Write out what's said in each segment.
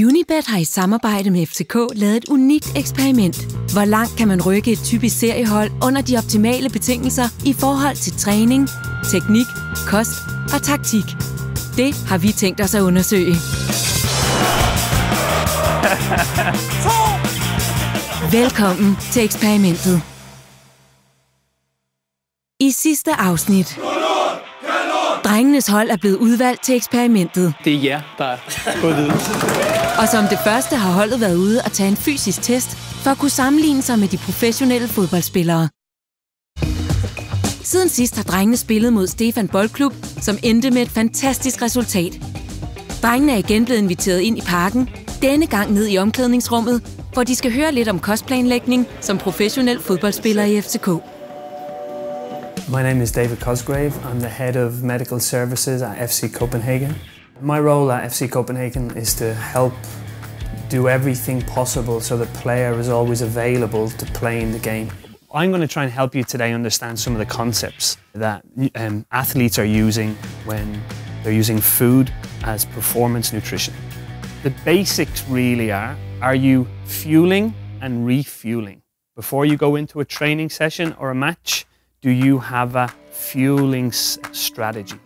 Unibet har i samarbejde med FCK lavet et unikt eksperiment. Hvor langt kan man rykke et typisk seriehold under de optimale betingelser i forhold til træning, teknik, kost og taktik? Det har vi tænkt os at undersøge. Velkommen til eksperimentet. I sidste afsnit. Drengenes hold er blevet udvalgt til eksperimentet. Det er jer, der er gået videre. Og som det første har holdet været ude og tage en fysisk test, for at kunne sammenligne sig med de professionelle fodboldspillere. Siden sidst har drengene spillet mod Stefan Boldklub, som endte med et fantastisk resultat. Drengene er igen blevet inviteret ind i parken, denne gang ned i omklædningsrummet, hvor de skal høre lidt om kostplanlægning som professionel fodboldspiller i FCK. My name is David Cosgrave. I'm the head of medical services at FC Copenhagen. My role at FC Copenhagen is to help do everything possible so the player is always available to play in the game. I'm going to try and help you today understand some of the concepts that athletes are using when they're using food as performance nutrition. The basics really are you fueling and refueling? Before you go into a training session or a match, do you have a fueling strategy?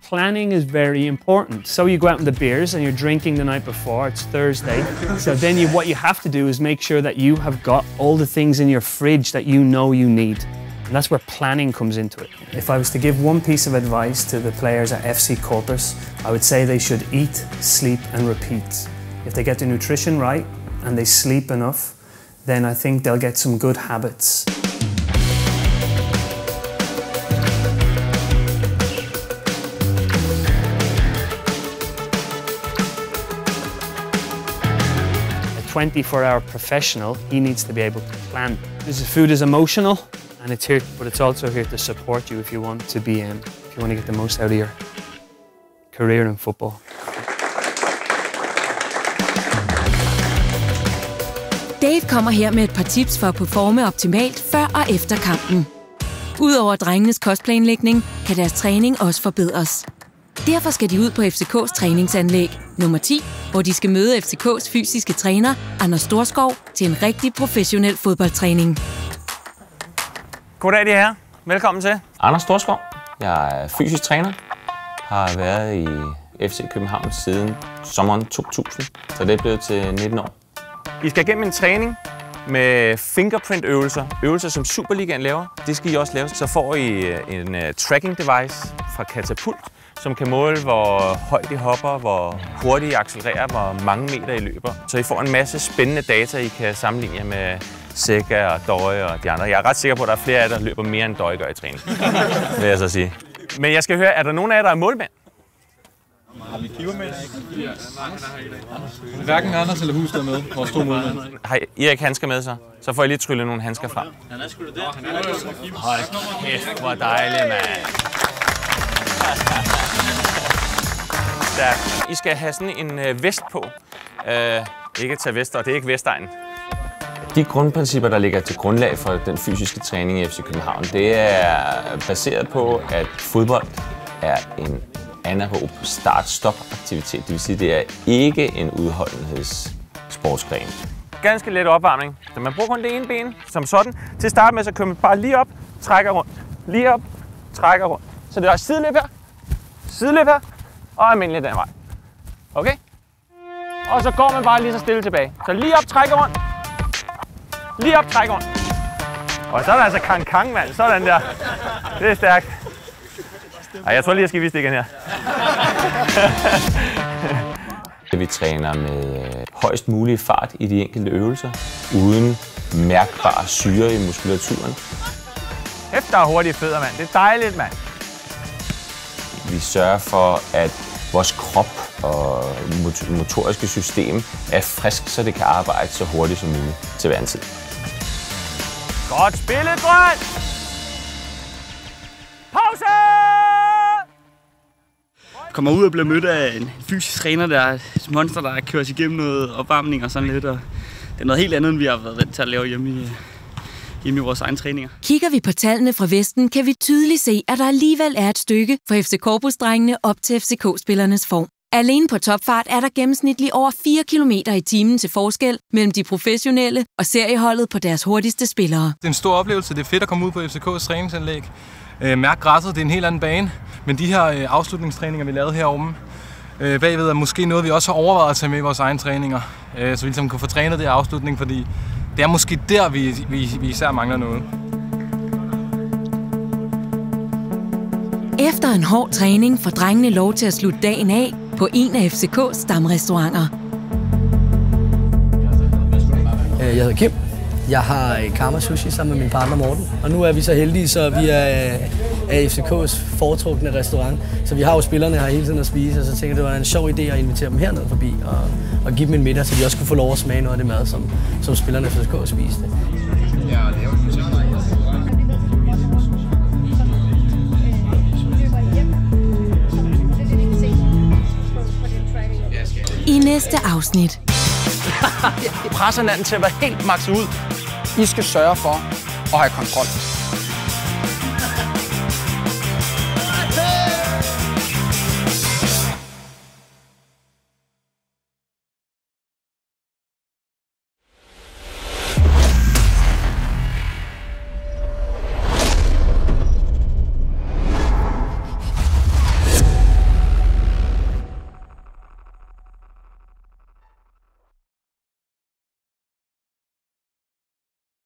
Planning is very important. So you go out in the beers and you're drinking the night before, it's Thursday. So then what you have to do is make sure that you have got all the things in your fridge that you know you need. And that's where planning comes into it. If I was to give one piece of advice to the players at FC Corpus, I would say they should eat, sleep and repeat. If they get the nutrition right and they sleep enough, then I think they'll get some good habits. A 24-hour professional, he needs to be able to plan. This food is emotional, and it's here, but it's also here to support you if you want to be if you want to get the most out of your career in football. Dave kommer her med et par tips for at performe optimalt før og efter kampen. Udover drengenes kostplanlægning, kan deres træning også forbedres. Derfor skal de ud på FCK's træningsanlæg, nummer 10, hvor de skal møde FCK's fysiske træner, Anders Storskov, til en rigtig professionel fodboldtræning. Goddag, de her. Velkommen til. Anders Storskov. Jeg er fysisk træner. Har været i FC København siden sommeren 2000, så det er blevet til 19 år. I skal igennem en træning med fingerprint-øvelser. Øvelser, som Superligaen laver. Det skal I også lave. Så får I en tracking device fra Katapult, som kan måle, hvor højt I hopper, hvor hurtigt I accelererer, hvor mange meter I løber. Så I får en masse spændende data, I kan sammenligne jer med Sækker og Døje og de andre. Jeg er ret sikker på, at der er flere af jer, der løber mere end Døje gør i træning, vil jeg så sige. Men jeg skal høre, er der nogen af jer, der er målmænd? Har vi keeper med? Hverken Anders eller Hus der med, vores to målmænd. Har Erik handsker med så får I lige trylle nogle handsker frem. Han er sgu da der. Hold kæft, hvor dejligt, mand. I skal have sådan en vest på. Ikke tage vester, det er ikke Vestegnen. De grundprincipper, der ligger til grundlag for den fysiske træning i FC København, det er baseret på, at fodbold er en anaerob start-stop-aktivitet. Det vil sige, at det er ikke en udholdenhedssportsgren. Ganske let opvarmning. Så man bruger kun det ene ben som sådan. Til at starte med, så kører man bare lige op, trækker rundt. Lige op, trækker rundt. Så det er også sideløb her, og almindelig den vej. Okay? Og så går man bare lige så stille tilbage. Så lige op, trækker rundt. Lige op, trækker rundt. Og så er der altså kang, mand. Sådan der. Det er stærkt. Ej, jeg tror lige, jeg skal vise det igen her. Vi træner med højst mulig fart i de enkelte øvelser, uden mærkbar syre i muskulaturen. Kæft, der er hurtige fødder, mand. Det er dejligt, mand. Vi sørger for, at vores krop og motoriske system er frisk, så det kan arbejde så hurtigt som muligt til hver en tid. Godt spillet, drøn! Pause! Kommer ud og bliver mødt af en fysisk træner, der er et monster, der kører os igennem noget opvarmning og sådan lidt. Og det er noget helt andet, end vi har været vant til at lave hjemme i vores egne træninger. Kigger vi på tallene fra Vesten, kan vi tydeligt se, at der alligevel er et stykke for FC Corpus-drengene op til FCK-spillernes form. Alene på topfart er der gennemsnitligt over 4 km i timen til forskel mellem de professionelle og serieholdet på deres hurtigste spillere. Det er en stor oplevelse. Det er fedt at komme ud på FCK's træningsanlæg. Mærk græsset, det er en helt anden bane. Men de her afslutningstræninger, vi lavede heromme, bagved er måske noget, vi også har overvejet at tage med i vores egne træninger. Så vi ligesom kan få trænet det her afslutning, fordi det er måske der, vi især mangler noget. Efter en hård træning får drengene lov til at slutte dagen af på en af FCK's stamrestauranter. Jeg hedder Kim. Jeg har Karma Sushi sammen med min partner Morten. Og nu er vi så heldige, så vi er FCK's foretrukne restaurant. Så vi har jo spillerne her hele tiden at spise, og så tænkte jeg, det var en sjov idé at invitere dem herned forbi og give dem en middag, så de også kunne få lov at smage noget af det mad, som spillerne fra FCK spiste. I næste afsnit. I presser hinanden til at være helt makset ud. I skal sørge for at have kontrol.